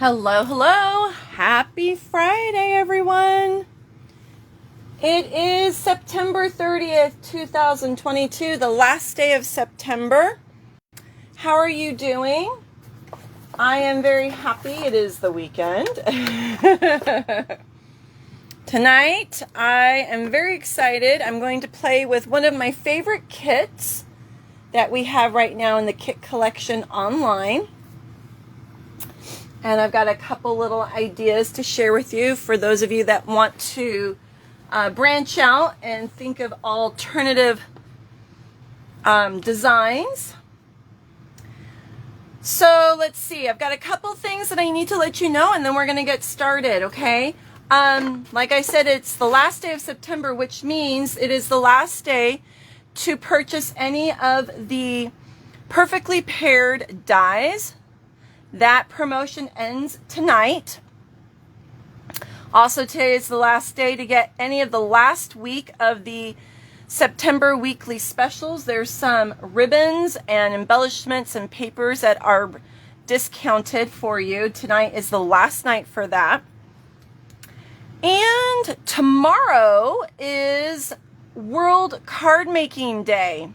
Hello, hello. Happy Friday, everyone. It is September 30th, 2022, the last day of September. How are you doing? I am very happy it is the weekend. Tonight, I am very excited. I'm going to play with one of my favorite kits that we have right now in the kit collection online. And I've got a couple little ideas to share with you for those of you that want to branch out and think of alternative designs. So let's see, I've got a couple things that I need to let you know, and then we're going to get started, okay? Like I said, it's the last day of September, which means it is the last day to purchase any of the perfectly paired dies. That promotion ends tonight. Also, today is the last day to get any of the last week of the September weekly specials. There's some ribbons and embellishments and papers that are discounted for you. Tonight is the last night for that. And tomorrow is World Card Making Day.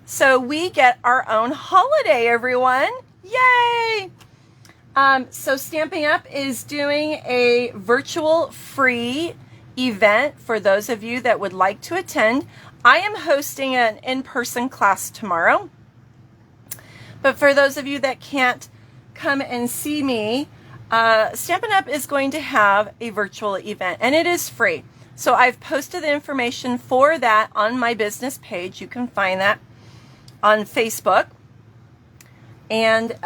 So we get our own holiday, everyone. Yay! So Stampin' Up! Is doing a virtual free event for those of you that would like to attend. I am hosting an in-person class tomorrow. But for those of you that can't come and see me, Stampin' Up! Is going to have a virtual event, and it is free. So I've posted the information for that on my business page. You can find that on Facebook. And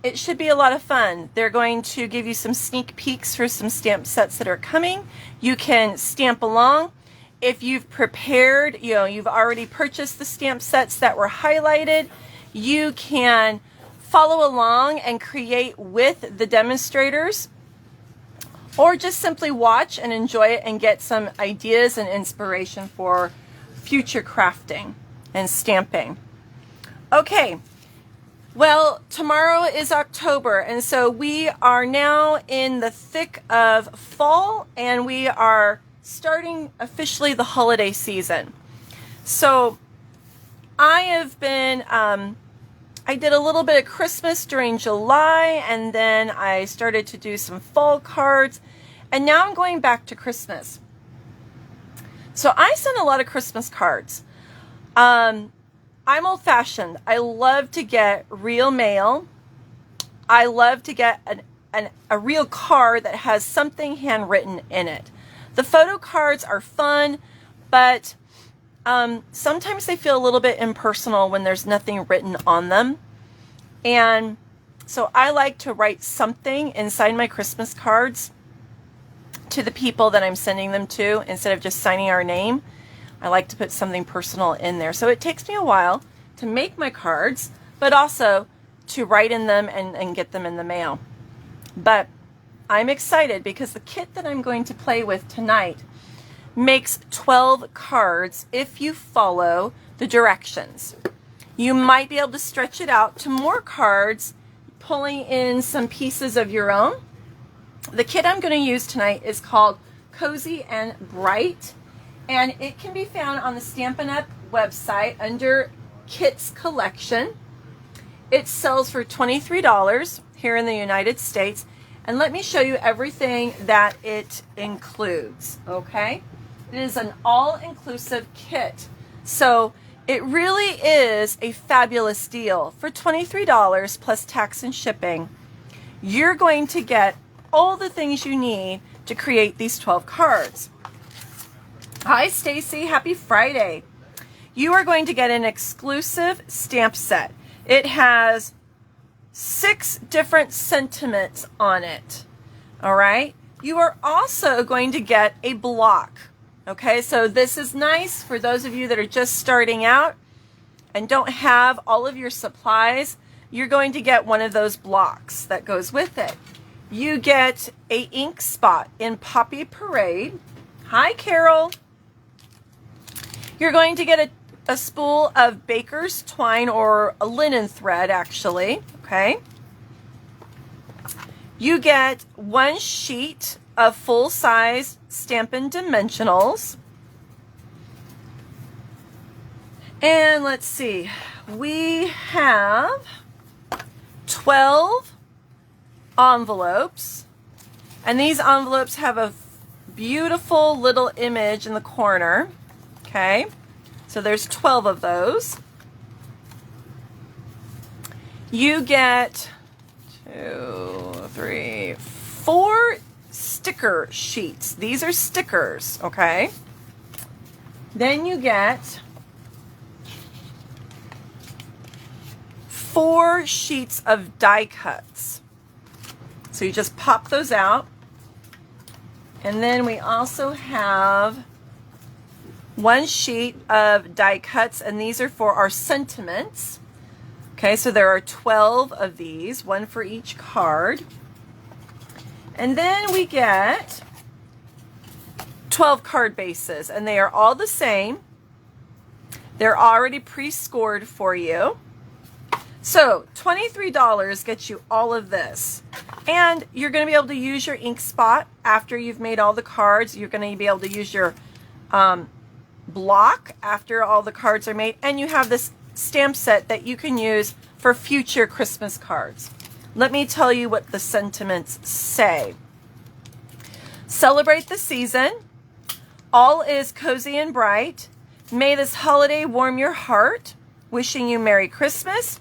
it should be a lot of fun. They're going to give you some sneak peeks for some stamp sets that are coming. You can stamp along. If you've prepared, you've already purchased the stamp sets that were highlighted, you can follow along and create with the demonstrators, or just simply watch and enjoy it and get some ideas and inspiration for future crafting and stamping. Okay. Well, tomorrow is October, and so we are now in the thick of fall, and we are starting officially the holiday season. So I have been, I did a little bit of Christmas during July, and then I started to do some fall cards, and now I'm going back to Christmas. So I send a lot of Christmas cards. I'm old-fashioned. I love to get real mail. I love to get a real card that has something handwritten in it. The photo cards are fun, but sometimes they feel a little bit impersonal when there's nothing written on them. And so I like to write something inside my Christmas cards to the people that I'm sending them to instead of just signing our name. I like to put something personal in there. So it takes me a while to make my cards, but also to write in them and get them in the mail. But I'm excited because the kit that I'm going to play with tonight makes 12 cards if you follow the directions. You might be able to stretch it out to more cards, pulling in some pieces of your own. The kit I'm going to use tonight is called Cozy and Bright. And it can be found on the Stampin' Up! Website under Kits Collection. It sells for $23 here in the United States. And let me show you everything that it includes, okay? It is an all-inclusive kit. So it really is a fabulous deal. For $23 plus tax and shipping, you're going to get all the things you need to create these 12 cards. Hi, Stacy. Happy Friday. You are going to get an exclusive stamp set. It has 6 different sentiments on it. All right. You are also going to get a block. Okay. So this is nice for those of you that are just starting out and don't have all of your supplies. You're going to get one of those blocks that goes with it. You get a ink spot in Poppy Parade. Hi, Carol. You're going to get a spool of baker's twine, or a linen thread actually, okay? You get 1 sheet of full-size Stampin' dimensionals. And let's see, we have 12 envelopes. And these envelopes have a beautiful little image in the corner. Okay, so there's 12 of those. You get 2, 3, 4 sticker sheets. These are stickers, okay? Then you get 4 sheets of die cuts. So you just pop those out. And then we also have 1 sheet of die cuts, and these are for our sentiments. Okay, so there are 12 of these, 1 for each card. And then we get 12 card bases, and they are all the same. They're already pre-scored for you. So $23 gets you all of this. And you're going to be able to use your ink spot after you've made all the cards. You're going to be able to use your block after all the cards are made. And you have this stamp set that you can use for future Christmas cards. Let me tell you what the sentiments say. Celebrate the season. All is cozy and bright. May this holiday warm your heart. Wishing you Merry Christmas.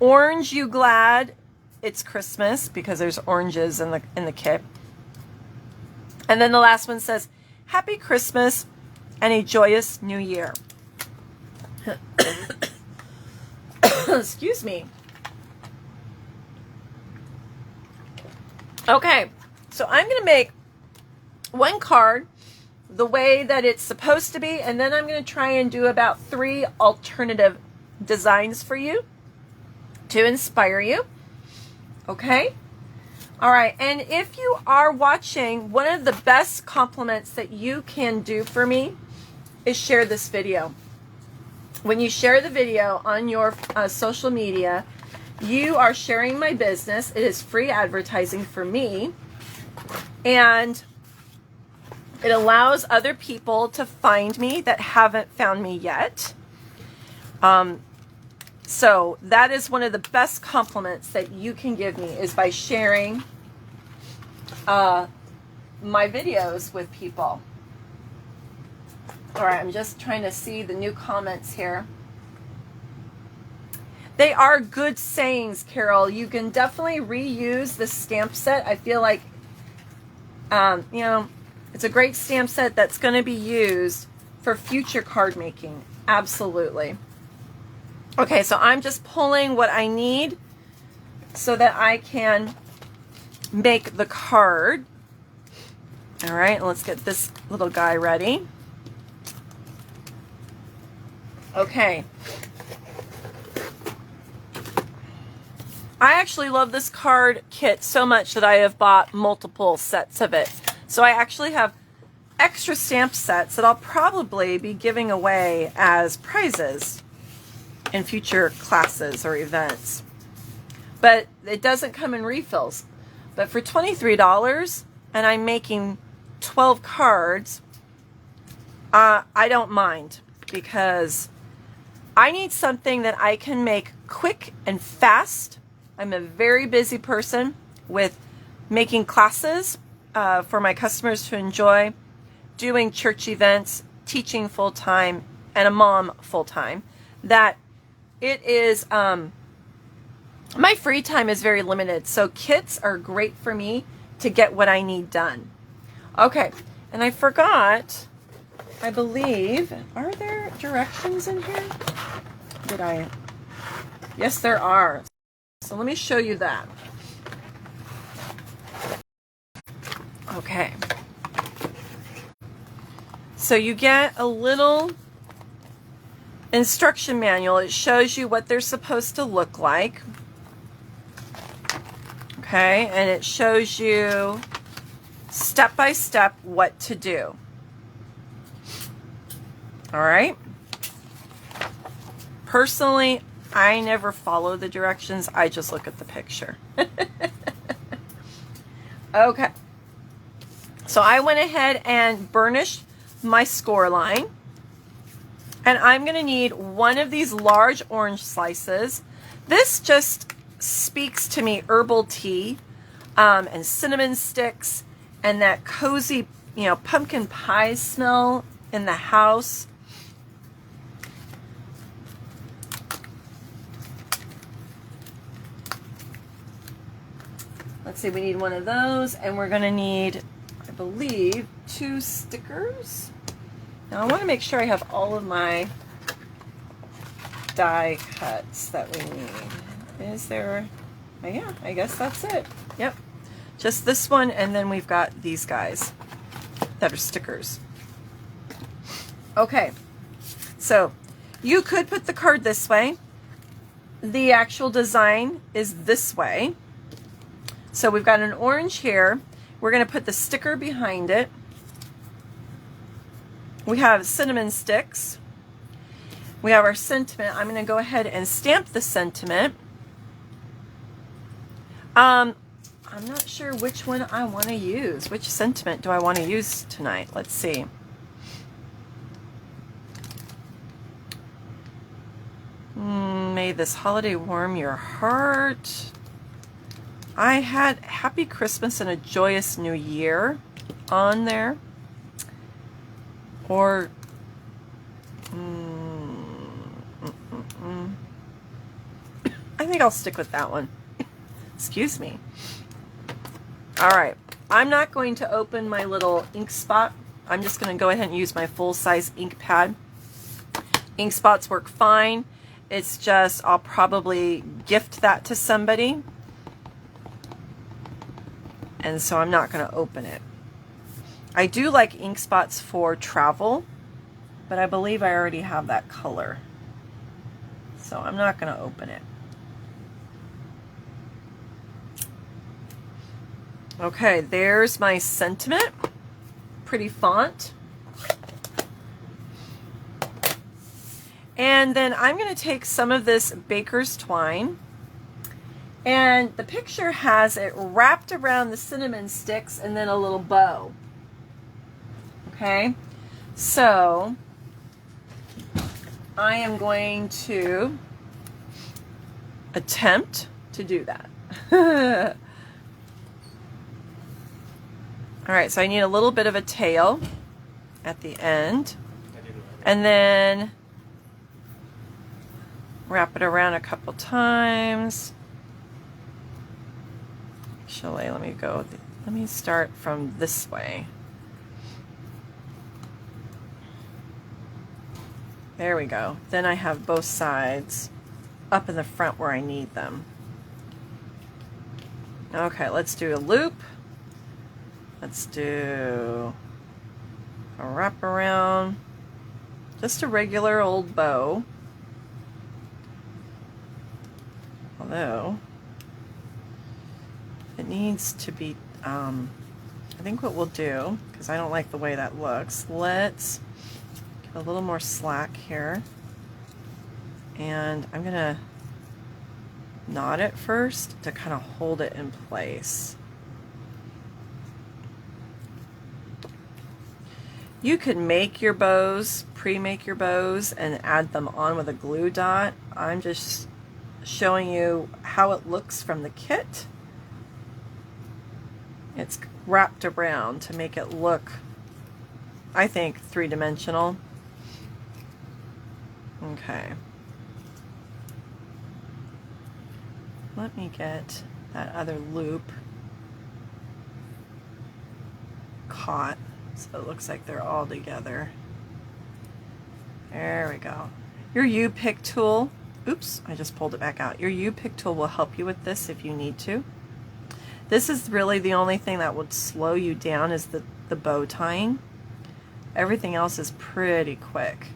Orange you glad it's Christmas, because there's oranges in the kit. And then the last one says, Happy Christmas and a joyous new year. Excuse me. Okay, so I'm going to make 1 card the way that it's supposed to be, and then I'm going to try and do about 3 alternative designs for you to inspire you. Okay? All right, and if you are watching, one of the best compliments that you can do for me is share this video. When you share the video on your social media, you are sharing my business. It is free advertising for me, and it allows other people to find me that haven't found me yet. So that is one of the best compliments that you can give me, is by sharing my videos with people. All right, I'm just trying to see the new comments here. They are good sayings, Carol. You can definitely reuse the stamp set. I feel like, you know, it's a great stamp set that's going to be used for future card making. Absolutely. Okay, so I'm just pulling what I need so that I can make the card. All right, let's get this little guy ready. Okay. I actually love this card kit so much that I have bought multiple sets of it. So I actually have extra stamp sets that I'll probably be giving away as prizes in future classes or events. But it doesn't come in refills. But for $23, and I'm making 12 cards, I don't mind, because I need something that I can make quick and fast. I'm a very busy person with making classes for my customers to enjoy, doing church events, teaching full-time, and a mom full-time. That it is, my free time is very limited, so kits are great for me to get what I need done. Okay, and I forgot, I believe, are there directions in here? Did I? Yes, there are. So let me show you that. Okay. So you get a little instruction manual. It shows you what they're supposed to look like. Okay, and it shows you step by step what to do. All right. Personally, I never follow the directions. I just look at the picture. Okay. So I went ahead and burnished my score line. And I'm going to need one of these large orange slices. This just speaks to me herbal tea and cinnamon sticks and that cozy, pumpkin pie smell in the house. Let's see, we need one of those, and we're going to need, I believe, 2 stickers. Now I want to make sure I have all of my die cuts that we need. Is there, oh yeah, I guess that's it. Yep, just this one, and then we've got these guys that are stickers. Okay, so you could put the card this way. The actual design is this way. So we've got an orange here. We're going to put the sticker behind it. We have cinnamon sticks. We have our sentiment. I'm going to go ahead and stamp the sentiment. I'm not sure which one I want to use. Which sentiment do I want to use tonight? Let's see. May this holiday warm your heart. I had Happy Christmas and a Joyous New Year on there. Or I think I'll stick with that one. Excuse me. All right. I'm not going to open my little ink spot. I'm just going to go ahead and use my full-size ink pad. Ink spots work fine. It's just I'll probably gift that to somebody. And so I'm not going to open it. I do like ink spots for travel, but I believe I already have that color. So I'm not going to open it. Okay, there's my sentiment. Pretty font. And then I'm going to take some of this baker's twine. And the picture has it wrapped around the cinnamon sticks and then a little bow. Okay, so I am going to attempt to do that. All right, so I need a little bit of a tail at the end, and then wrap it around a couple times. Actually, let me start from this way. There we go. Then I have both sides up in the front where I need them. Okay, let's do a loop. Let's do a wrap around. Just a regular old bow. Although, it needs to be, I think what we'll do, because I don't like the way that looks, let's give a little more slack here. And I'm going to knot it first to kind of hold it in place. You could make your bows, pre-make your bows, and add them on with a glue dot. I'm just showing you how it looks from the kit. It's wrapped around to make it look, I think, three-dimensional. Okay. Let me get that other loop caught so it looks like they're all together. There we go. Your U-pick tool, oops, I just pulled it back out. Your U-pick tool will help you with this if you need to. This is really the only thing that would slow you down is the bow tying. Everything else is pretty quick.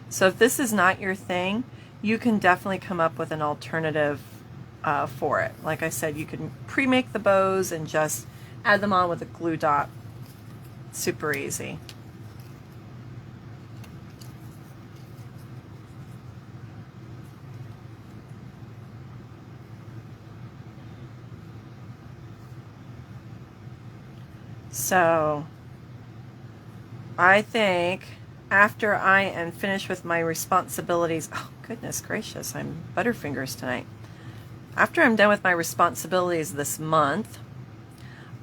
So if this is not your thing, you can definitely come up with an alternative for it. Like I said, you can pre-make the bows and just add them on with a glue dot. Super easy. So I think after I am finished with my responsibilities, oh goodness gracious, I'm Butterfingers tonight. After I'm done with my responsibilities this month,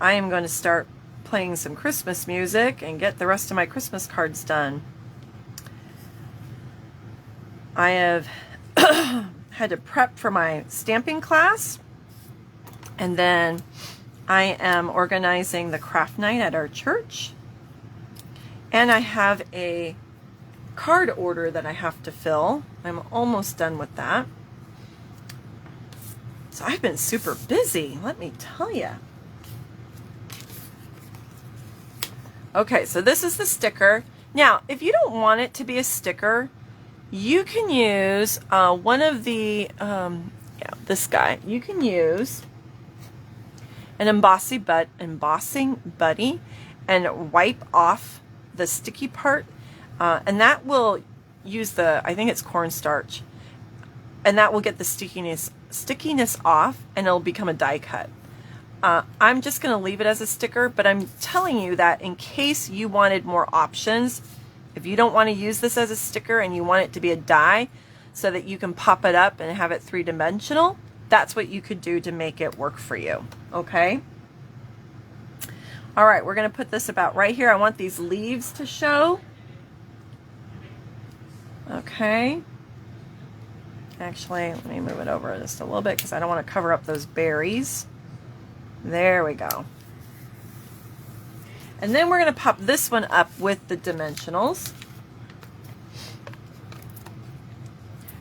I am going to start playing some Christmas music and get the rest of my Christmas cards done. I have had to prep for my stamping class, and then I am organizing the craft night at our church, and I have a card order that I have to fill. I'm almost done with that. So I've been super busy, let me tell you. Okay, so this is the sticker. Now, if you don't want it to be a sticker, you can use one of the, this guy. You can use an embossing buddy and wipe off the sticky part, and that will use the, I think it's cornstarch, and that will get the stickiness off, and it'll become a die cut. I'm just going to leave it as a sticker, but I'm telling you that in case you wanted more options, if you don't want to use this as a sticker and you want it to be a die so that you can pop it up and have it three-dimensional, that's what you could do to make it work for you. Okay? All right, we're going to put this about right here. I want these leaves to show. Okay. Actually, let me move it over just a little bit because I don't want to cover up those berries. There we go. And then we're going to pop this one up with the dimensionals.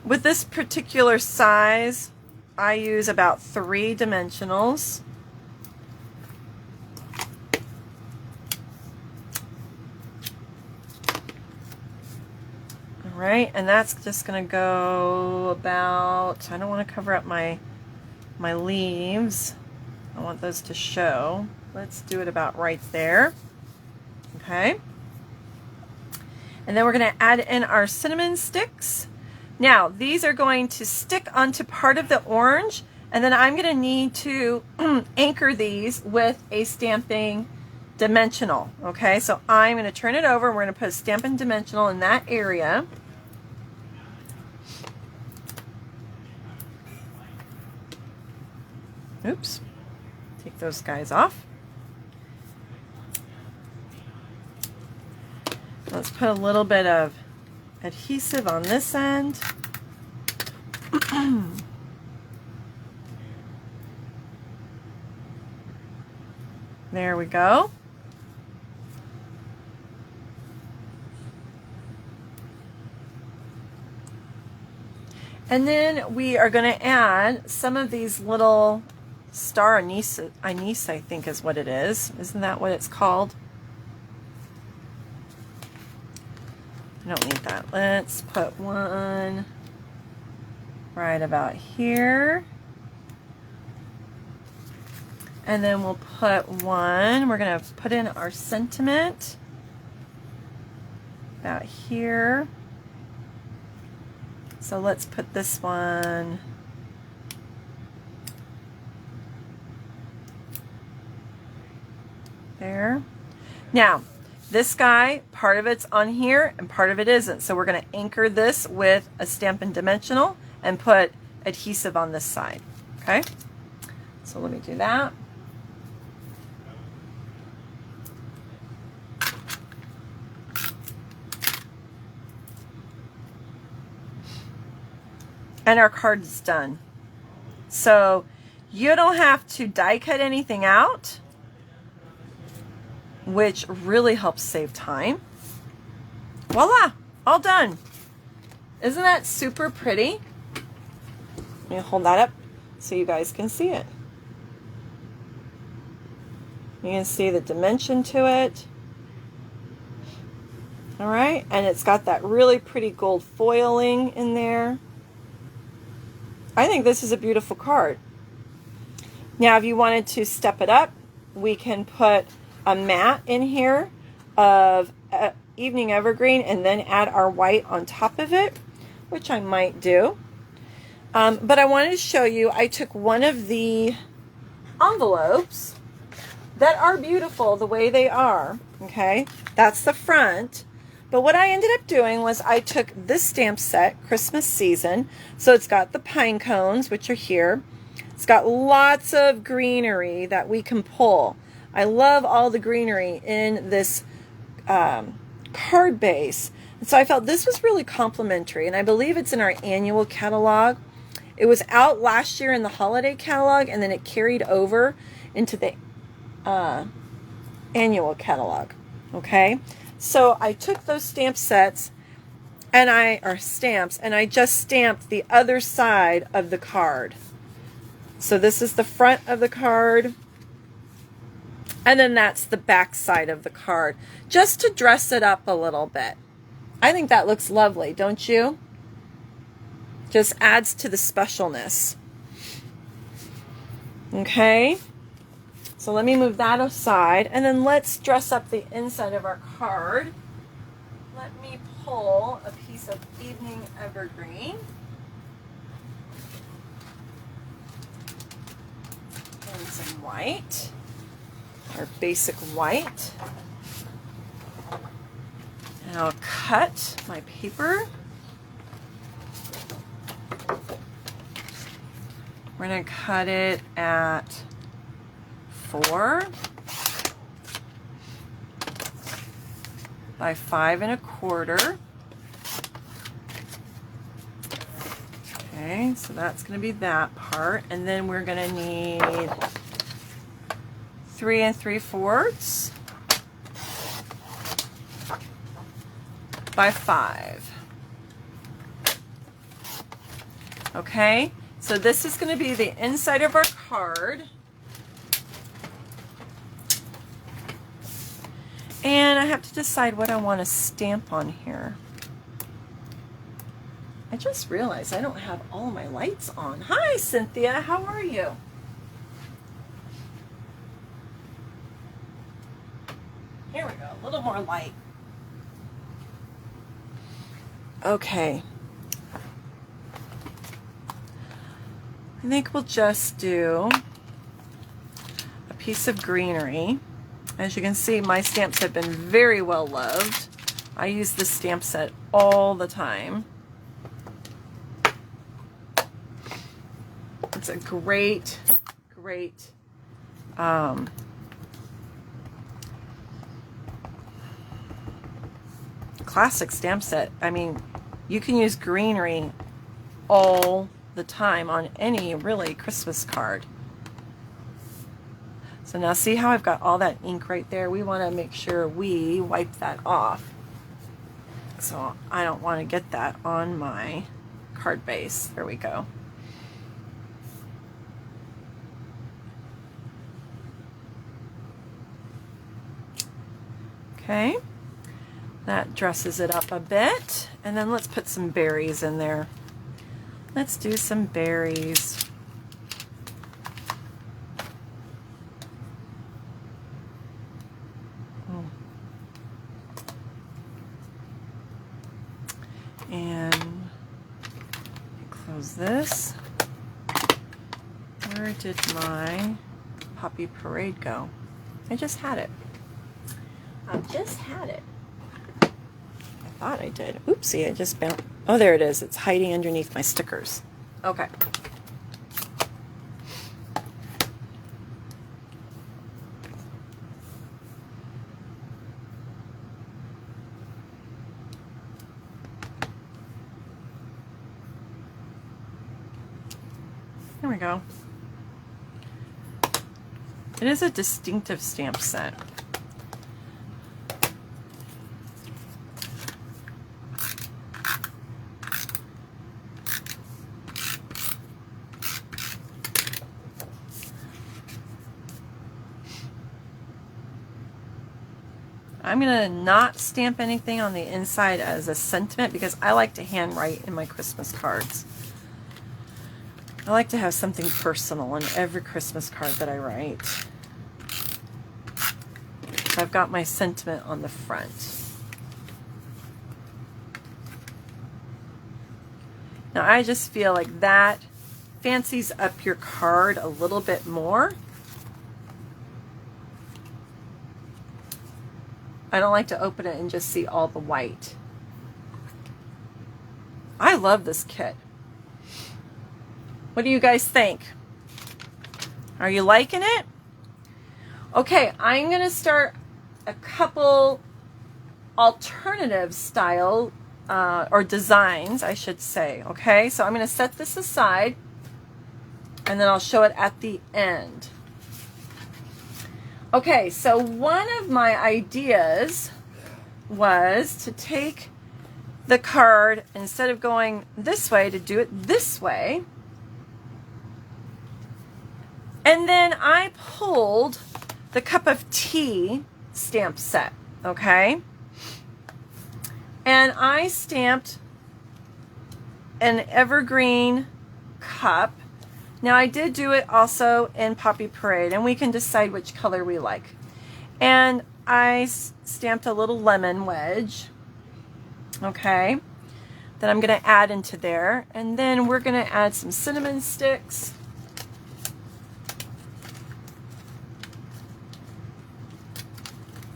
With this particular size, I use about 3 dimensionals. All right, and that's just going to go about, I don't want to cover up my leaves. I want those to show. Let's do it about right there. Okay. And then we're going to add in our cinnamon sticks. Now, these are going to stick onto part of the orange, and then I'm going to need to anchor these with a Stampin' dimensional. Okay, so I'm going to turn it over, and we're going to put a Stampin' dimensional in that area. Oops. Take those guys off. Let's put a little bit of adhesive on this end. There we go. And then we are going to add some of these little star anise, I think is what it is. Isn't that what it's called? I don't need that. Let's put one right about here. And then we'll put one, we're going to put in our sentiment about here. So let's put this one there. Now, this guy, part of it's on here and part of it isn't. So we're going to anchor this with a Stampin' dimensional and put adhesive on this side. Okay? So let me do that. And our card is done. So you don't have to die cut anything out, which really helps save time. Voila, all done. Isn't that super pretty? Let me hold that up so you guys can see it. You can see the dimension to it. All right, and it's got that really pretty gold foiling in there. I think this is a beautiful card. Now, if you wanted to step it up, we can put a mat in here of evening evergreen and then add our white on top of it, which I might do. But I wanted to show you, I took one of the envelopes that are beautiful the way they are. Okay, that's the front. But what I ended up doing was I took this stamp set, Christmas season. So it's got the pine cones, which are here. It's got lots of greenery that we can pull. I love all the greenery in this card base. And so I felt this was really complimentary. And I believe it's in our annual catalog. It was out last year in the holiday catalog, and then it carried over into the annual catalog. Okay, so I took those stamp sets or stamps, and I just stamped the other side of the card. So this is the front of the card, and then that's the back side of the card, just to dress it up a little bit. I think that looks lovely, don't you? Just adds to the specialness. Okay, so let me move that aside, and then let's dress up the inside of our card. Let me pull a piece of Evening Evergreen. And some white, our basic white. And I'll cut my paper. We're going to cut it at 4 by 5 1/4. Okay, so that's going to be that part, and then we're going to need 3 3/4 by 5. Okay, so this is going to be the inside of our card. And I have to decide what I want to stamp on here. I just realized I don't have all my lights on. Hi, Cynthia. How are you? Here we go. A little more light. Okay. I think we'll just do a piece of greenery. As you can see, my stamps have been very well loved. I use this stamp set all the time. It's a great classic stamp set. I mean, you can use greenery all the time on any really Christmas card. So now see how I've got all that ink right there? We want to make sure we wipe that off. So I don't want to get that on my card base. There we go. Okay, that dresses it up a bit. And then let's put some berries in there. Let's do some berries. And close this. Where did my Poppy Parade go? I just had it. I just had it. I thought I did. Oopsie, I just bounced. Oh, there it is. It's hiding underneath my stickers. Okay. There we go. It is a distinctive stamp set. I'm going to not stamp anything on the inside as a sentiment because I like to handwrite in my Christmas cards. I like to have something personal in every Christmas card that I write. So I've got my sentiment on the front. Now I just feel like that fancies up your card a little bit more. I don't like to open it and just see all the white. I love this kit. What do you guys think? Are you liking it? Okay, I'm going to start a couple alternative style or designs, I should say. Okay, so I'm going to set this aside and then I'll show it at the end. Okay, so one of my ideas was to take the card, instead of going this way, to do it this way. And then I pulled the cup of tea stamp set, okay? And I stamped an evergreen cup. Now I did do it also in Poppy Parade, and we can decide which color we like. And I stamped a little lemon wedge, okay, that I'm going to add into there. And then we're going to add some cinnamon sticks.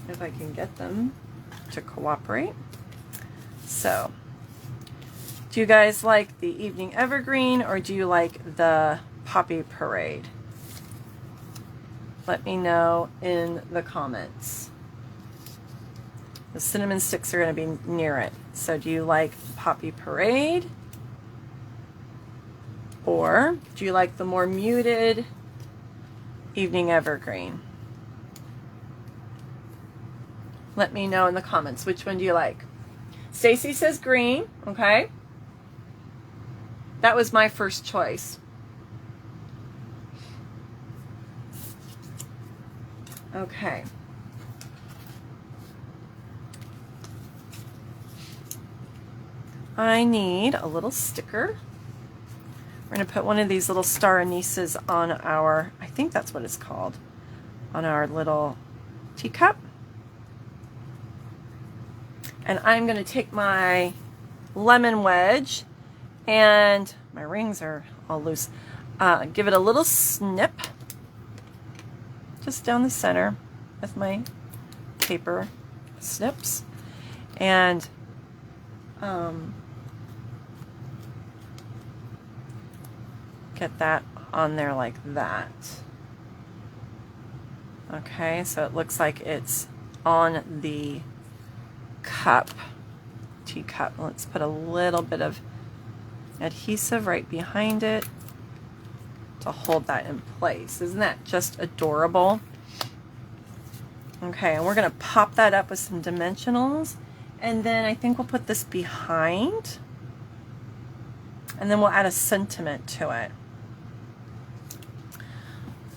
If I can get them to cooperate. So, do you guys like the Evening Evergreen or do you like the Poppy Parade? Let me know in the comments. The cinnamon sticks are going to be near it. So do you like Poppy Parade? Or do you like the more muted Evening Evergreen? Let me know in the comments. Which one do you like? Stacy says green. Okay. That was my first choice. Okay. I need a little sticker. We're going to put one of these little star anises on our, I think that's what it's called, on our little teacup. And I'm going to take my lemon wedge, and my rings are all loose. Give it a little snip just down the center with my paper snips, and get that on there like that. Okay, so it looks like it's on the cup, teacup. Let's put a little bit of adhesive right behind it to hold that in place. Isn't that just adorable? Okay, and we're going to pop that up with some dimensionals, and then I think we'll put this behind, and then we'll add a sentiment to it.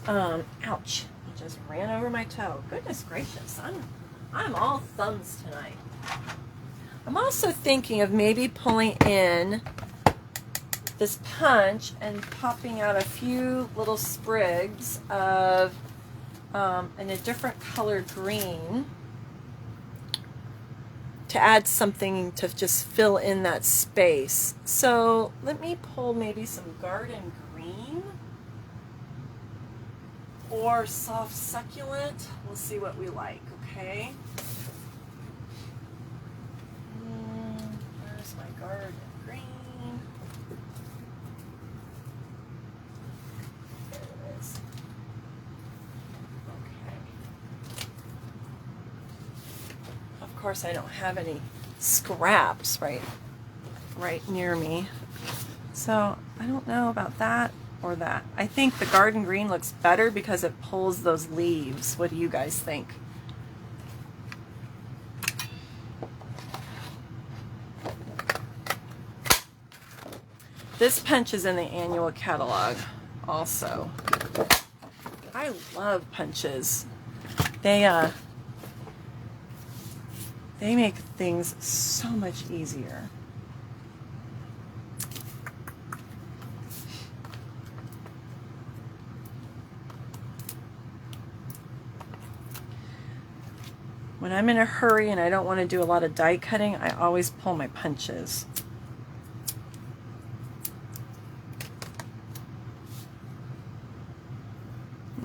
Ouch, I just ran over my toe. Goodness gracious, I'm all thumbs tonight. I'm also thinking of maybe pulling in this punch and popping out a few little sprigs of in a different color green to add something to just fill in that space. So let me pull maybe some garden green or soft succulent. We'll see what we like, okay? Where's my garden green? There it is. Okay. Of course, I don't have any scraps right near me, so I don't know about that or that. I think the garden green looks better because it pulls those leaves. What do you guys think? This punch is in the annual catalog also. I love punches. They make things so much easier. When I'm in a hurry and I don't want to do a lot of die cutting, I always pull my punches.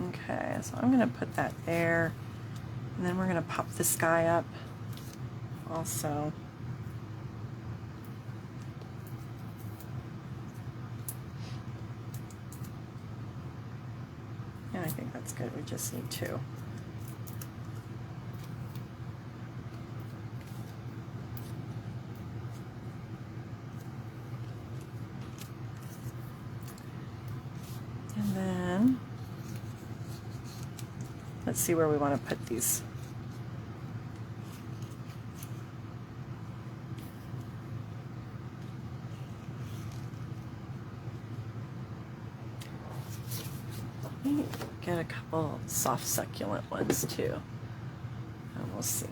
Okay, so I'm going to put that there, and then we're going to pop this guy up also. Yeah, I think that's good. We just need 2. And then let's see where we want to put these. Get a couple soft succulent ones too, and we'll see.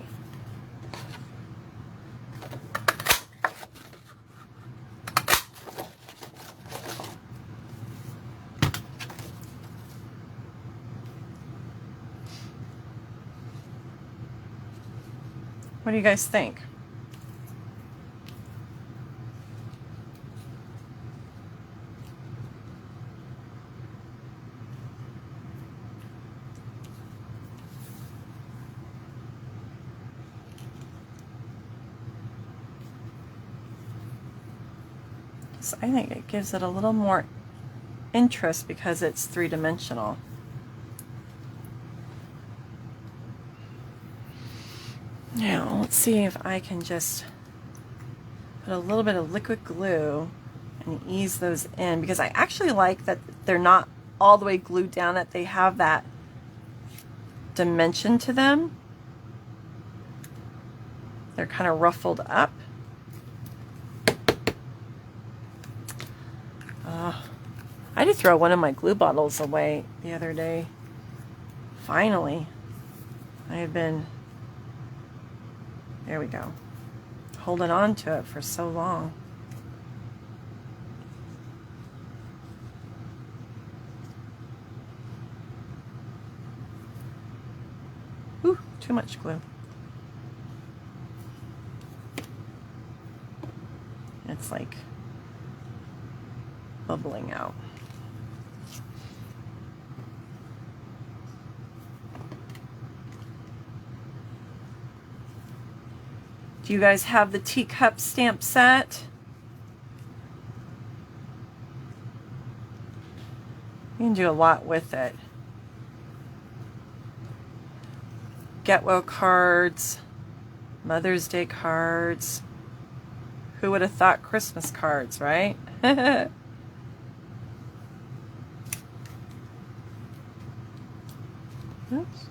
What do you guys think? So I think it gives it a little more interest because it's 3-dimensional. Now, let's see if I can just put a little bit of liquid glue and ease those in, because I actually like that they're not all the way glued down, that they have that dimension to them. They're kind of ruffled up. I had to throw one of my glue bottles away the other day. Finally. I had been, there we go, holding on to it for so long. Ooh, too much glue. It's like bubbling out. Do you guys have the teacup stamp set? You can do a lot with it. Get well cards, Mother's Day cards. Who would have thought Christmas cards, right? Oops.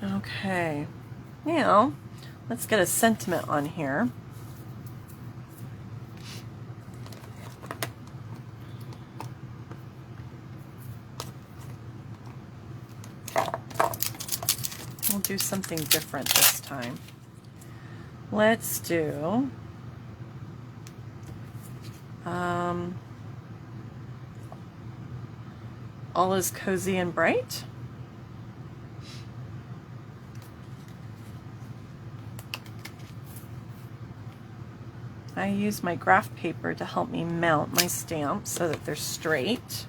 Okay, now let's get a sentiment on here. We'll do something different this time. Let's do all is cozy and bright. I use my graph paper to help me mount my stamps so that they're straight.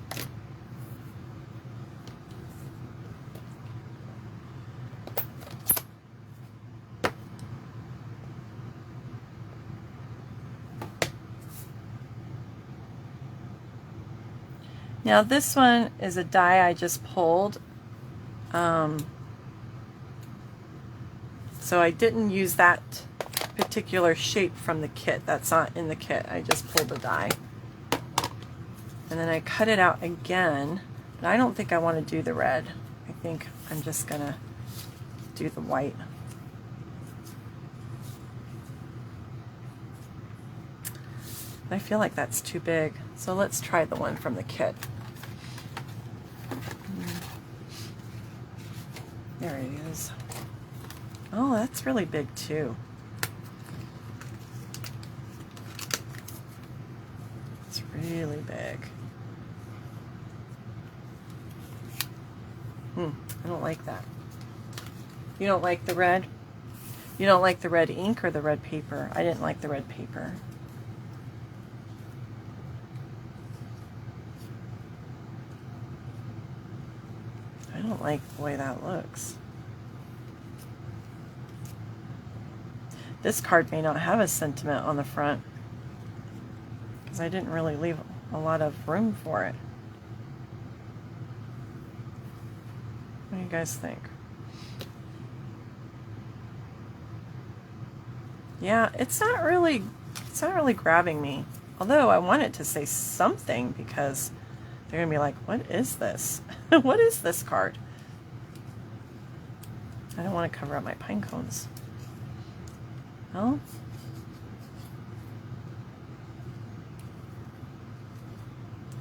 Now this one is a die I just pulled, so I didn't use that particular shape from the kit. That's not in the kit. I just pulled a die. And then I cut it out again, but I don't think I want to do the red. I think I'm just going to do the white. I feel like that's too big, so let's try the one from the kit. There it is. Oh, that's really big too. It's really big. I don't like that. You don't like the red? You don't like the red ink or the red paper? I didn't like the red paper. don't like the way that looks. This card may not have a sentiment on the front because I didn't really leave a lot of room for it. What do you guys think? Yeah, it's not really grabbing me. Although I want it to say something because they're gonna be like, what is this? What is this card? I don't want to cover up my pine cones. Well,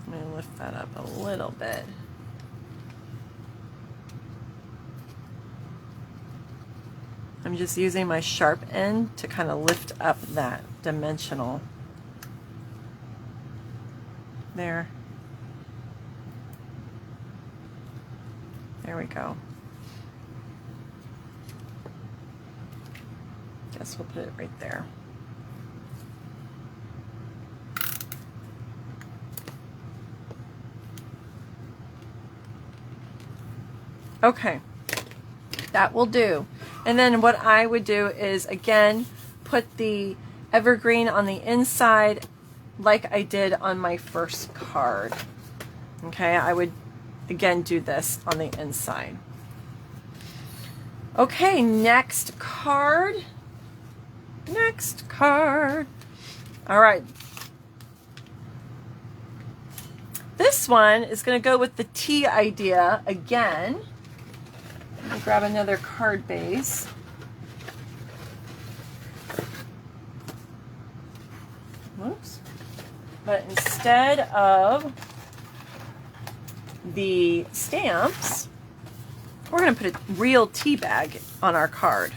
I'm going to lift that up a little bit. I'm just using my sharp end to kind of lift up that dimensional. There. There we go. Guess we'll put it right there. Okay, that will do. And then what I would do is, again, put the evergreen on the inside like I did on my first card. Okay, I would, again, do this on the inside. Okay, next card. Next card. All right. This one is going to go with the tea idea again. Let me grab another card base. Whoops. But instead of the stamps, we're going to put a real tea bag on our card.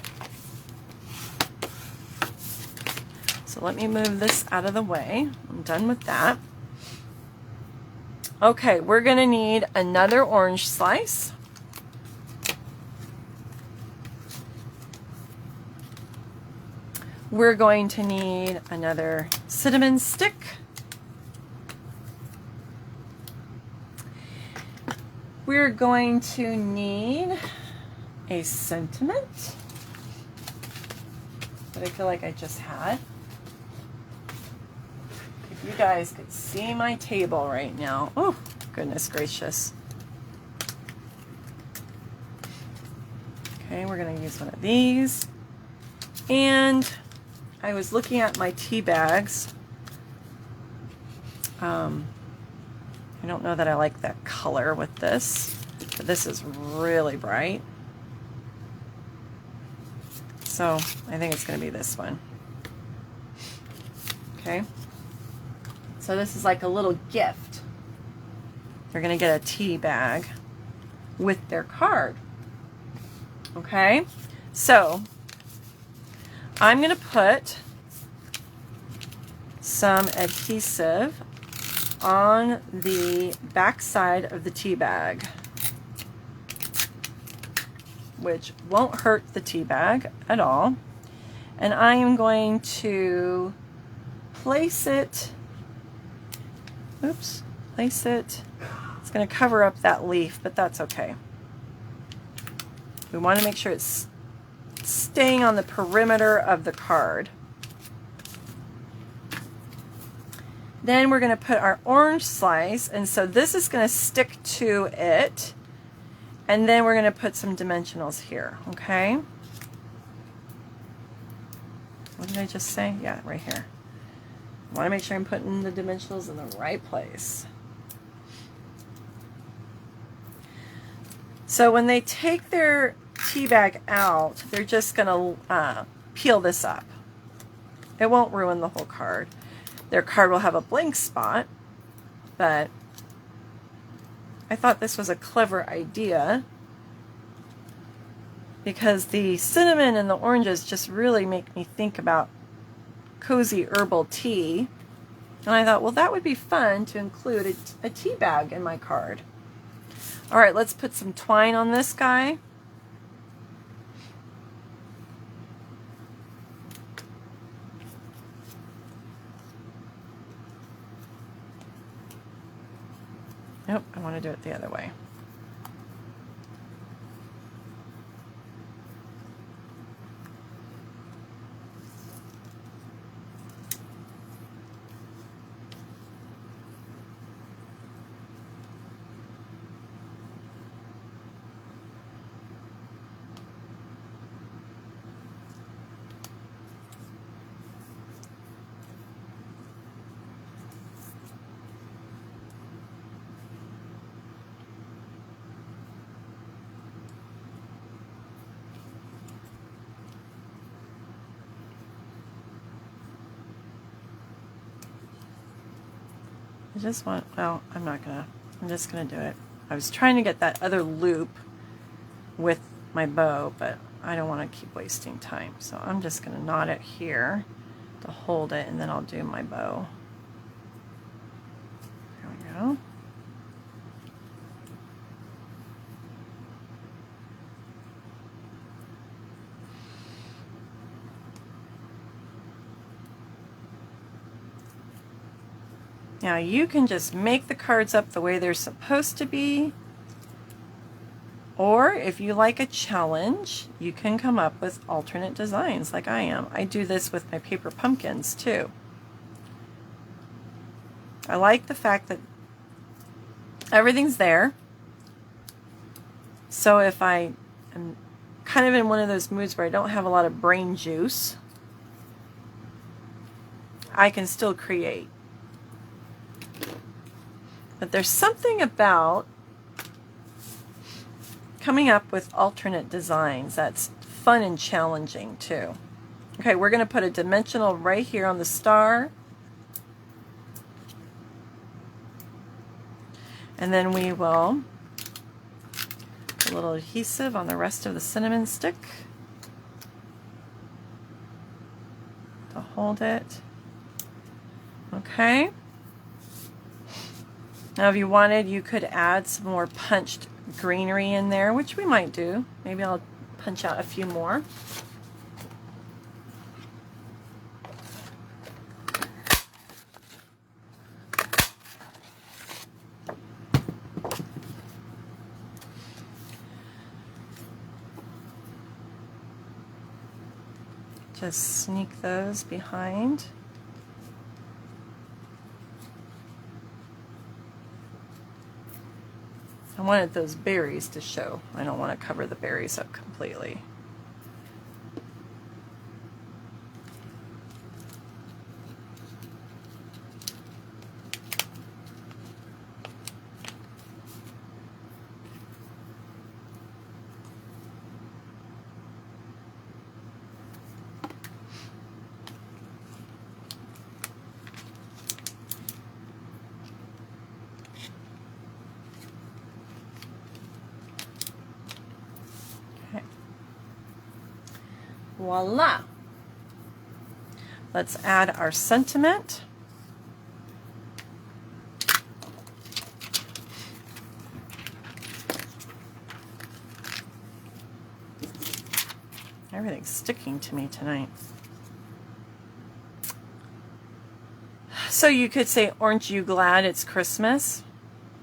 So let me move this out of the way. I'm done with that. Okay, we're going to need another orange slice. We're going to need another cinnamon stick. We're going to need a sentiment that I feel like I just had. If you guys could see my table right now. Oh, goodness gracious. Okay, we're going to use one of these. And I was looking at my tea bags. I don't know that I like that color with this, but this is really bright. So I think it's going to be this one. Okay. So this is like a little gift. They're going to get a tea bag with their card. Okay. So I'm going to put some adhesive on the back side of the tea bag, which won't hurt the tea bag at all. And I am going to place it, oops, place it, it's going to cover up that leaf, but that's okay. We want to make sure it's staying on the perimeter of the card. Then we're going to put our orange slice, and so this is going to stick to it, and then we're going to put some dimensionals here, okay? What did I just say? Yeah, right here. I want to make sure I'm putting the dimensionals in the right place. So when they take their tea bag out, they're just going to peel this up. It won't ruin the whole card. Their card will have a blank spot, but I thought this was a clever idea because the cinnamon and the oranges just really make me think about cozy herbal tea. And I thought, well, that would be fun to include a tea bag in my card. All right, let's put some twine on this guy. Nope, I want to do it the other way. I just want, well, I'm just gonna do it. I was trying to get that other loop with my bow, but I don't want to keep wasting time. So I'm just gonna knot it here to hold it, and then I'll do my bow. There we go. Now you can just make the cards up the way they're supposed to be, or if you like a challenge, you can come up with alternate designs like I am. I do this with my paper pumpkins too. I like the fact that everything's there. So if I am kind of in one of those moods where I don't have a lot of brain juice, I can still create. But there's something about coming up with alternate designs that's fun and challenging too. Okay, we're going to put a dimensional right here on the star. And then we will put a little adhesive on the rest of the cinnamon stick to hold it. Okay. Now if you wanted, you could add some more punched greenery in there, which we might do. Maybe I'll punch out a few more. Just sneak those behind. I wanted those berries to show. I don't want to cover the berries up completely. Voila! Let's add our sentiment. Everything's sticking to me tonight. So you could say, aren't you glad it's Christmas?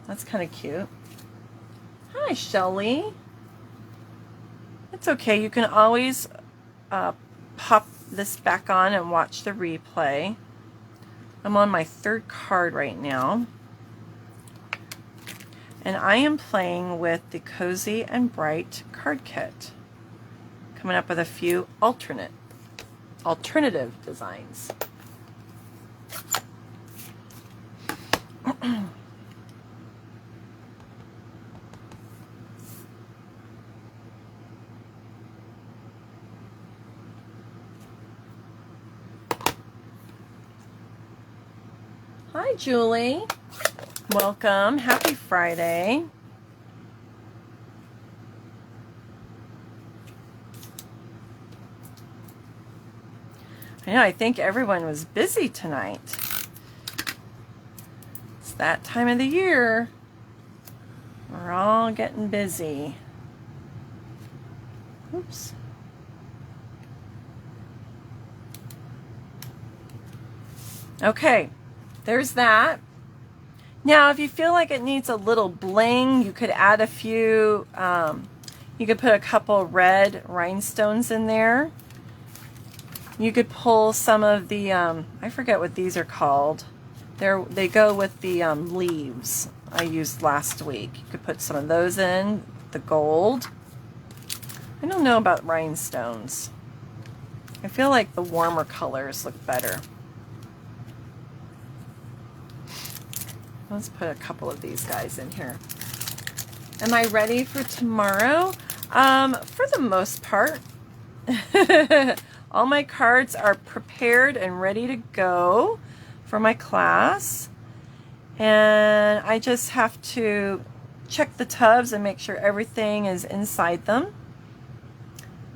That's kind of cute. Hi, Shelley. It's okay. You can always pop this back on and watch the replay. I'm on my third card right now. And I am playing with the Cozy and Bright card kit. Coming up with a few alternative designs. Hi, Julie. Welcome. Happy Friday. I know, I think everyone was busy tonight. It's that time of the year. We're all getting busy. Oops. Okay. There's that. Now, if you feel like it needs a little bling, you could add a few, you could put a couple red rhinestones in there. You could pull some of the, I forget what these are called. They go with the leaves I used last week. You could put some of those in, the gold. I don't know about rhinestones. I feel like the warmer colors look better. Let's put a couple of these guys in here. Am I ready for tomorrow? For the most part. All my cards are prepared and ready to go for my class. And I just have to check the tubs and make sure everything is inside them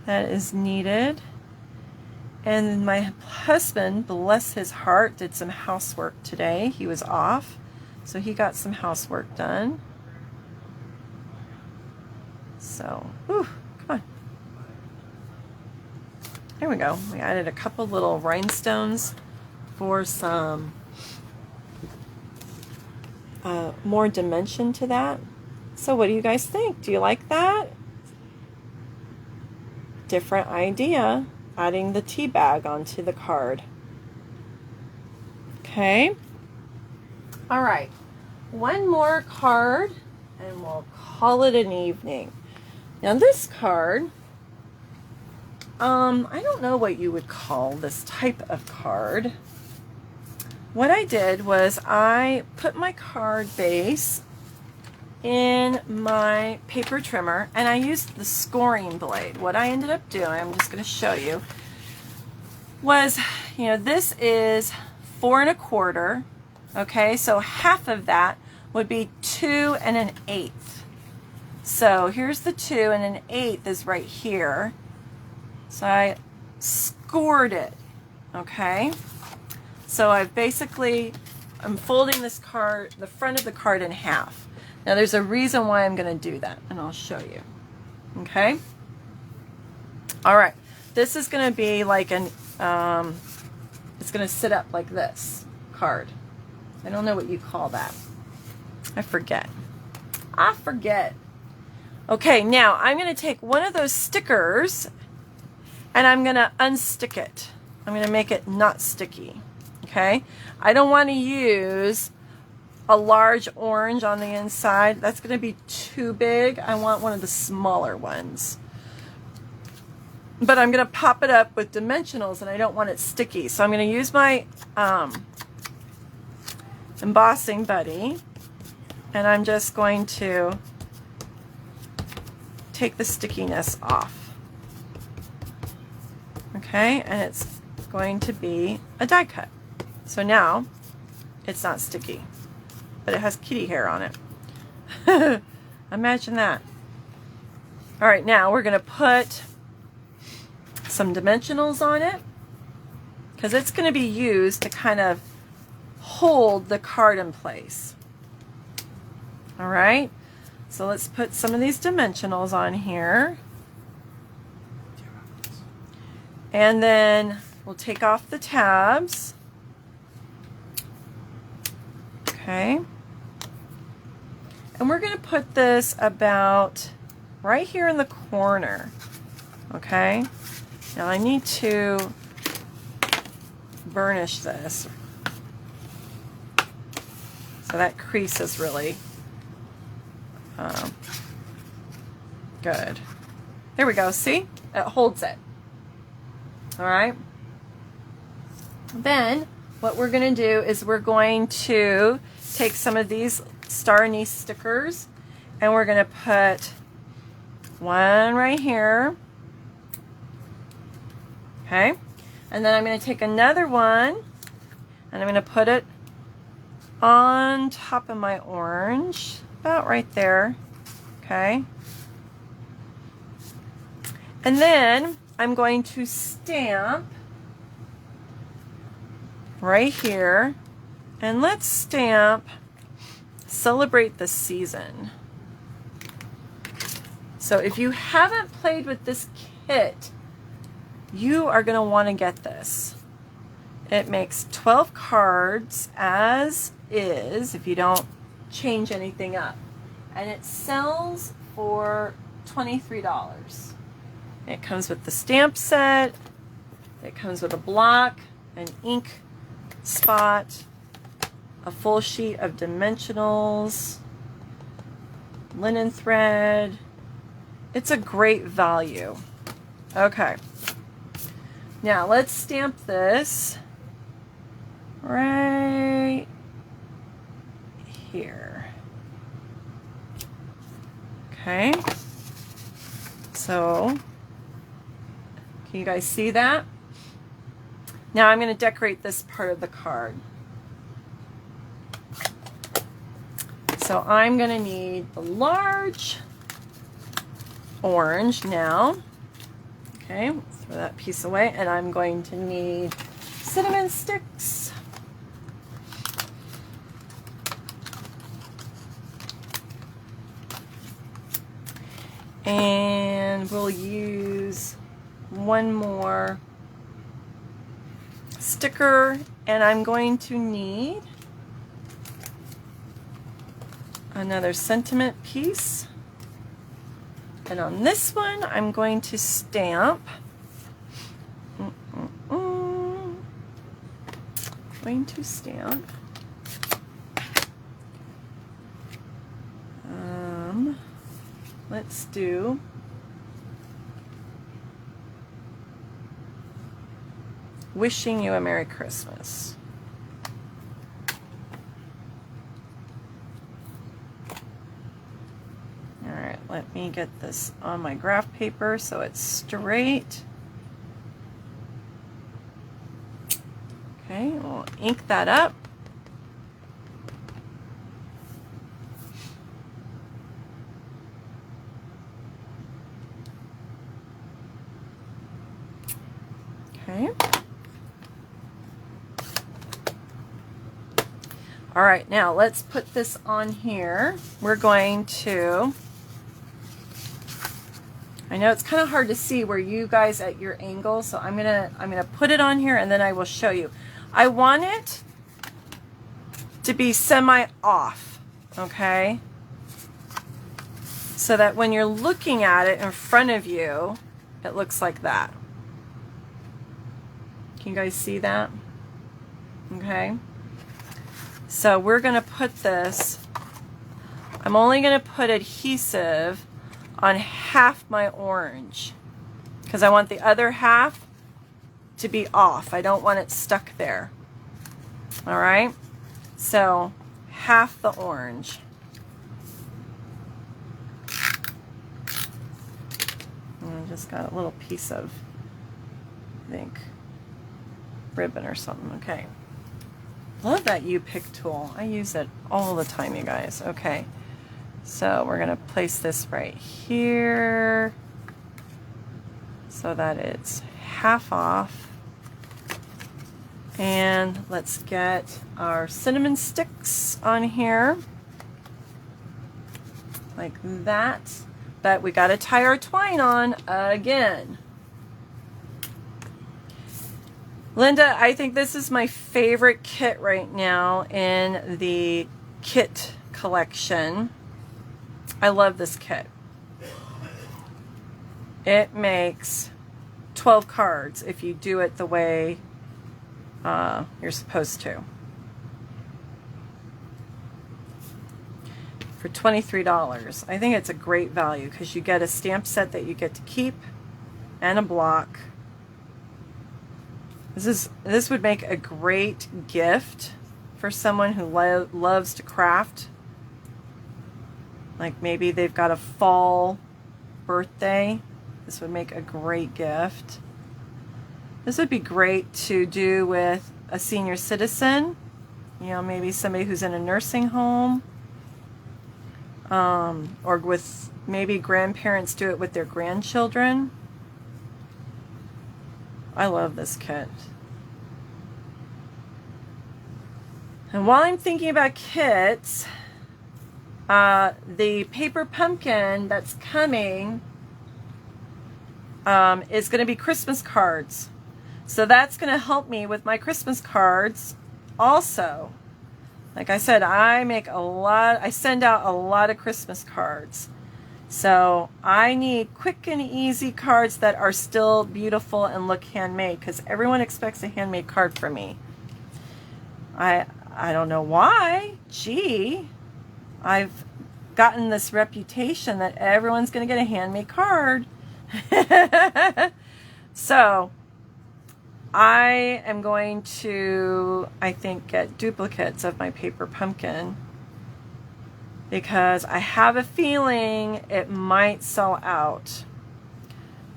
that is needed. And my husband, bless his heart, did some housework today. He was off, so he got some housework done. So, come on. There we go. We added a couple little rhinestones for some more dimension to that. So what do you guys think? Do you like that? Different idea, adding the tea bag onto the card. Okay. All right. One more card and we'll call it an evening. Now this card, I don't know what you would call this type of card. What I did was I put my card base in my paper trimmer and I used the scoring blade. What I ended up doing, I'm just going to show you, was, this is 4 1/4. Okay, so half of that would be 2 1/8. So here's the 2 1/8 is right here. So I scored it. Okay. So I'm folding this card, the front of the card, in half. Now there's a reason why I'm going to do that, and I'll show you. Okay. All right. This is going to be like it's going to sit up like this card. I don't know what you call that. I forget. Okay, now I'm going to take one of those stickers and I'm going to unstick it. I'm going to make it not sticky. Okay, I don't want to use a large orange on the inside. That's going to be too big. I want one of the smaller ones. But I'm going to pop it up with dimensionals and I don't want it sticky. So I'm going to use my embossing buddy and I'm just going to take the stickiness off. Okay, and it's going to be a die cut. So now it's not sticky, but it has kitty hair on it. Imagine that. All right, now we're going to put some dimensionals on it because it's going to be used to kind of hold the card in place. All right, so let's put some of these dimensionals on here. And then we'll take off the tabs. Okay. And we're going to put this about right here in the corner. Okay. Now I need to burnish this. So that crease is really good. There we go. See? It holds it. All right. Then what we're going to do is we're going to take some of these star anise stickers and we're going to put one right here. Okay. And then I'm going to take another one and I'm going to put it on top of my orange, about right there. Okay. And then I'm going to stamp right here, and let's stamp Celebrate the Season. So if you haven't played with this kit, you are going to want to get this. It makes 12 cards as is if you don't change anything up, and it sells for $23. It comes with the stamp set, it comes with a block, an ink spot, a full sheet of dimensionals, linen thread. It's a great value. Okay. Now let's stamp this right here. Okay. So, can you guys see that? Now I'm going to decorate this part of the card. So I'm going to need the large orange now. Okay, throw that piece away, and I'm going to need cinnamon sticks. And we'll use one more sticker, and I'm going to need another sentiment piece. And on this one, I'm going to stamp. Going to stamp. Let's do wishing you a Merry Christmas. All right, let me get this on my graph paper so it's straight. Okay, we'll ink that up. Okay. All right, now let's put this on here. We're going to, I know it's kind of hard to see where you guys at your angle, so I'm gonna put it on here and then I will show you. I want it to be semi-off, okay? So that when you're looking at it in front of you, it looks like that. Can you guys see that? Okay. So we're going to put this, I'm only going to put adhesive on half my orange because I want the other half to be off. I don't want it stuck there. All right. So half the orange. And I just got a little piece of, I think, ribbon or something. Okay. Love that U-pick tool. I use it all the time, you guys. Okay. So we're going to place this right here so that it's half off. And let's get our cinnamon sticks on here. Like that. But we got to tie our twine on again. Linda, I think this is my favorite kit right now in the kit collection. I love this kit. It makes 12 cards if you do it the way you're supposed to. For $23. I think it's a great value because you get a stamp set that you get to keep and a block. This would make a great gift for someone who loves to craft. Like maybe they've got a fall birthday. This would make a great gift. This would be great to do with a senior citizen. You know, maybe somebody who's in a nursing home. Or with maybe grandparents do it with their grandchildren. I love this kit. And while I'm thinking about kits, the paper pumpkin that's coming is going to be Christmas cards. So that's going to help me with my Christmas cards also. Like I said, I send out a lot of Christmas cards. So I need quick and easy cards that are still beautiful and look handmade because everyone expects a handmade card from me. I don't know why. Gee, I've gotten this reputation that everyone's going to get a handmade card. So I am going to, I think, get duplicates of my paper pumpkin because I have a feeling it might sell out.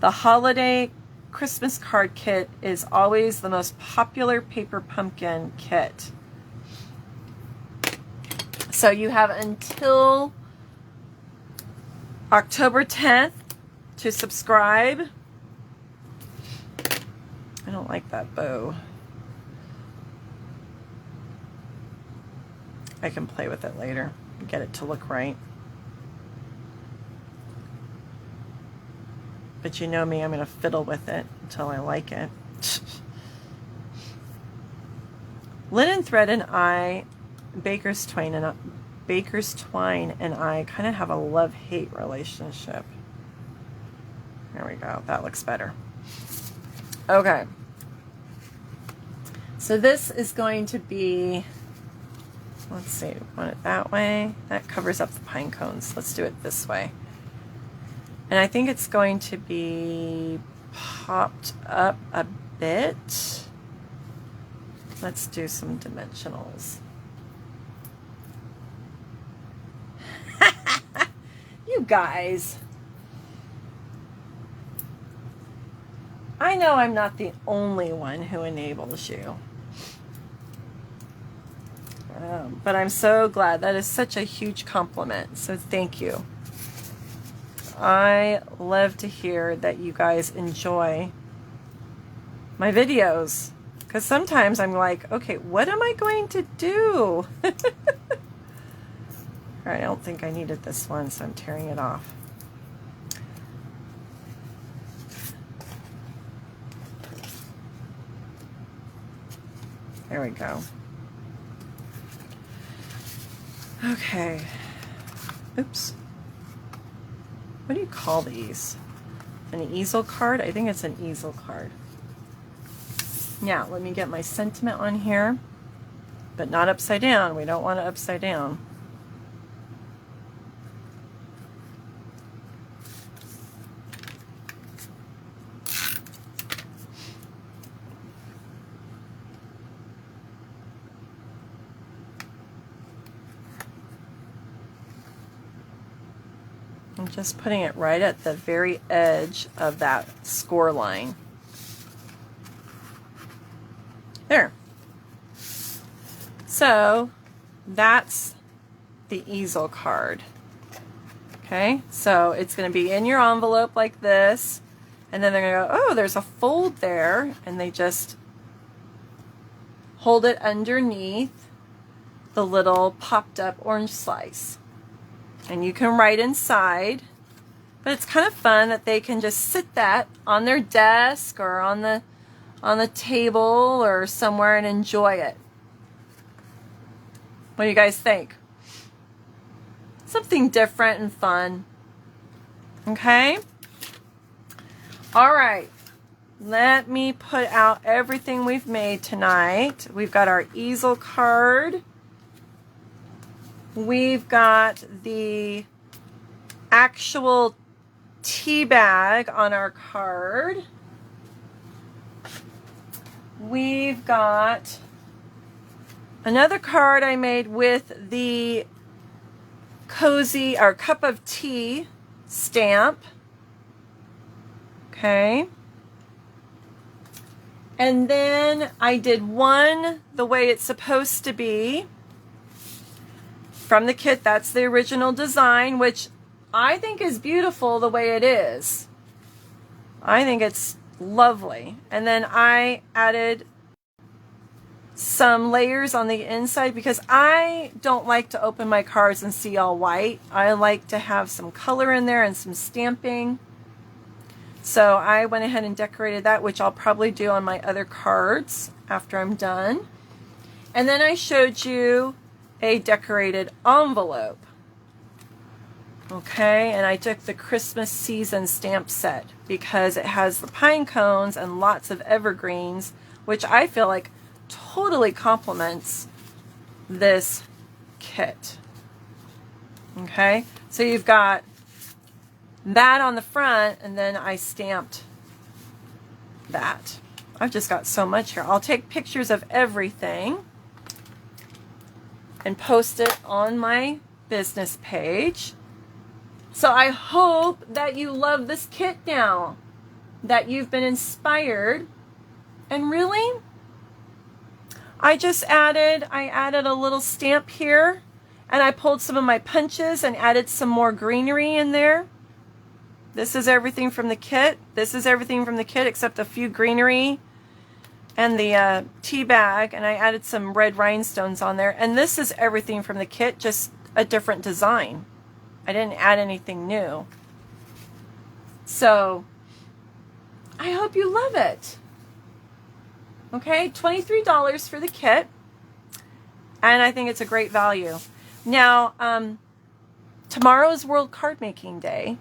The holiday Christmas card kit is always the most popular paper pumpkin kit. So you have until October 10th to subscribe. I don't like that bow. I can play with it later and get it to look right. But you know me, I'm going to fiddle with it until I like it. Linen Thread and I, Baker's Twine and I kind of have a love-hate relationship. There we go. That looks better. Okay. So this is going to be, let's see, want it that way? That covers up the pine cones. Let's do it this way. And I think it's going to be popped up a bit. Let's do some dimensionals. You guys. I know I'm not the only one who enables you. But I'm so glad. That is such a huge compliment. So thank you. I love to hear that you guys enjoy my videos. Because sometimes I'm like, okay, what am I going to do? All right, I don't think I needed this one, so I'm tearing it off. There we go. Okay. Oops. What do you call these? An easel card? I think it's an easel card. Now, let me get my sentiment on here, but not upside down. We don't want it upside down. I'm just putting it right at the very edge of that score line. There. So that's the easel card. Okay, so it's going to be in your envelope like this, and then they're going to go, oh, there's a fold there, and they just hold it underneath the little popped up orange slice. And you can write inside, but it's kind of fun that they can just sit that on their desk or on the table or somewhere and enjoy it. What do you guys think? Something different and fun. Okay? All right. Let me put out everything we've made tonight. We've got our easel card. We've got the actual tea bag on our card. We've got another card I made with the cozy or cup of tea stamp. Okay. And then I did one the way it's supposed to be. From the kit, that's the original design, which I think is beautiful the way it is. I think it's lovely. And then I added some layers on the inside because I don't like to open my cards and see all white. I like to have some color in there and some stamping. So I went ahead and decorated that, which I'll probably do on my other cards after I'm done. And then I showed you a decorated envelope. Okay, and I took the Christmas season stamp set because it has the pine cones and lots of evergreens, which I feel like totally complements this kit. Okay, so you've got that on the front, and then I stamped that. I've just got so much here. I'll take pictures of everything and post it on my business page. So I hope that you love this kit now, that you've been inspired. And really, I added a little stamp here, And I pulled some of my punches and added some more greenery in there. This is everything from the kit. This is everything from the kit except a few greenery and the tea bag. And I added some red rhinestones on there. And this is everything from the kit, just a different design. I didn't add anything new. So I hope you love it. Okay, $23 for the kit. And I think it's a great value. Now, tomorrow is World Card Making Day.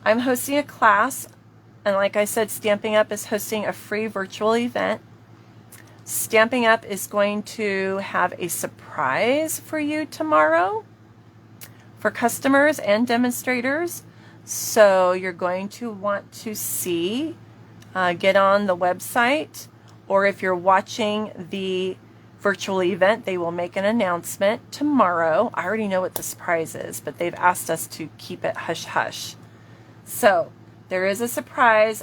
I'm hosting a class, and like I said, Stampin' Up! Is hosting a free virtual event. Stampin' Up! Is going to have a surprise for you tomorrow for customers and demonstrators. So you're going to want to see, get on the website, or if you're watching the virtual event, they will make an announcement tomorrow. I already know what the surprise is, but they've asked us to keep it hush-hush. So there is a surprise,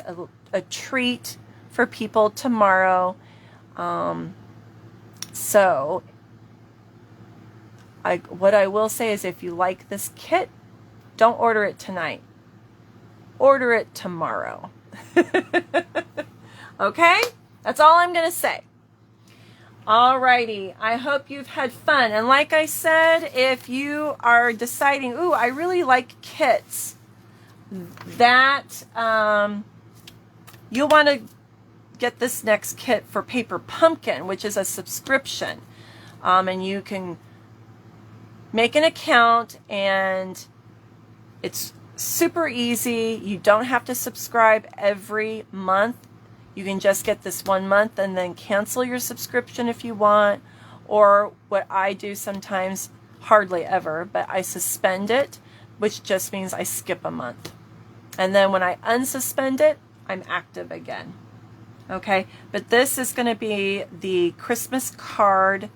a treat for people tomorrow. So what I will say is if you like this kit, don't order it tonight. Order it tomorrow. Okay? That's all I'm going to say. Alrighty, I hope you've had fun. And like I said, if you are deciding, ooh, I really like kits, that you'll want to get this next kit for Paper Pumpkin, which is a subscription. And you can make an account, and it's super easy. You don't have to subscribe every month. You can just get this 1 month and then cancel your subscription if you want. Or what I do sometimes, hardly ever, but I suspend it, which just means I skip a month. And then when I unsuspend it, I'm active again. Okay, but this is going to be the Christmas card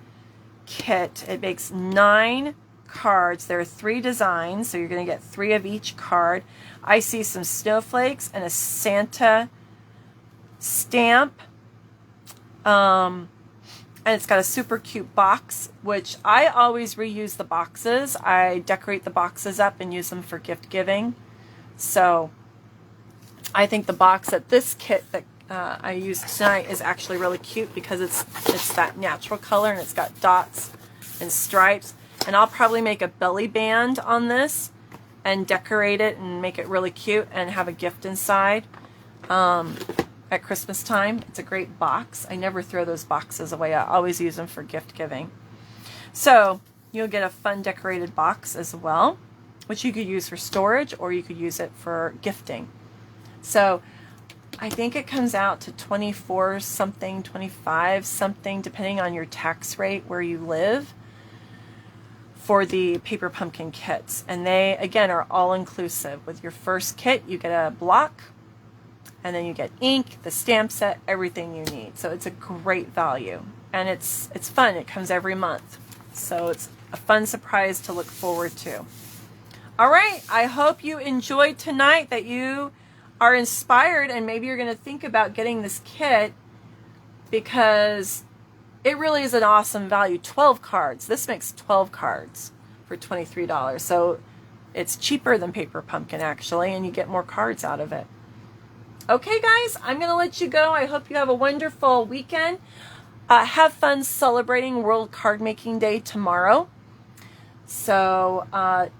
kit. It makes 9 cards. There are 3 designs, so you're going to get 3 of each card. I see some snowflakes and a Santa stamp, and it's got a super cute box, which I always reuse the boxes. I decorate the boxes up and use them for gift giving. So I think the box at this kit that I used tonight is actually really cute because it's that natural color and it's got dots and stripes. And I'll probably make a belly band on this and decorate it and make it really cute and have a gift inside. At Christmas time. It's a great box. I never throw those boxes away. I always use them for gift giving. So you'll get a fun decorated box as well, which you could use for storage or you could use it for gifting. So I think it comes out to 24 something, 25 something, depending on your tax rate where you live, for the Paper Pumpkin kits. And they, again, are all inclusive. With your first kit, you get a block, and then you get ink, the stamp set, everything you need. So it's a great value. And it's fun. It comes every month. So it's a fun surprise to look forward to. All right. I hope you enjoyed tonight, that you are inspired, and maybe you're going to think about getting this kit because it really is an awesome value. 12 cards. This makes 12 cards for $23. So it's cheaper than Paper Pumpkin, actually, and you get more cards out of it. Okay, guys, I'm going to let you go. I hope you have a wonderful weekend. Have fun celebrating World Card Making Day tomorrow. So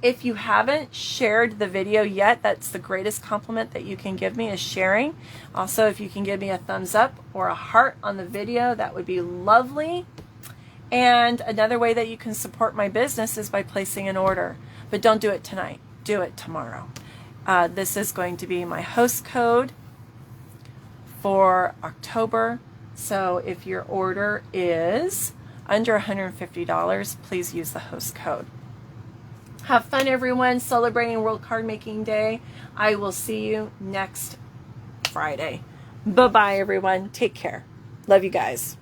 if you haven't shared the video yet, that's the greatest compliment that you can give me, is sharing. Also, if you can give me a thumbs up or a heart on the video, that would be lovely. And another way that you can support my business is by placing an order. But don't do it tonight. Do it tomorrow. This is going to be my host code for October. So if your order is under $150, please use the host code. Have fun, everyone, celebrating World Card Making Day. I will see you next Friday. Bye-bye, everyone. Take care. Love you guys.